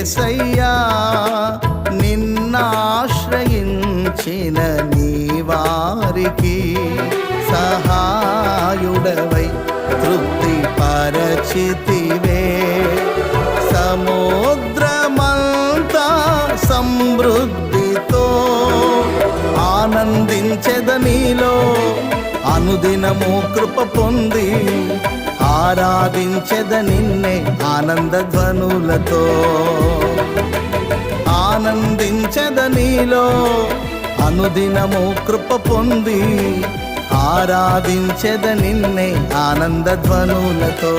యేసయ్యా నిన్నాశ్రయించిన నీ వారికి సహాయుడవై తృప్తి పరచితివే. సముద్రమంతా సమృద్ధితో ఆనందించెద నీలో, అనుదినము కృప పొంది ఆరాధించెద నిన్నే ఆనంద ధ్వనులతో. ఆనందించెద నీలో, అనుదినము కృప పొంది ఆరాధించెద నిన్నే ఆనంద ధ్వనులతో.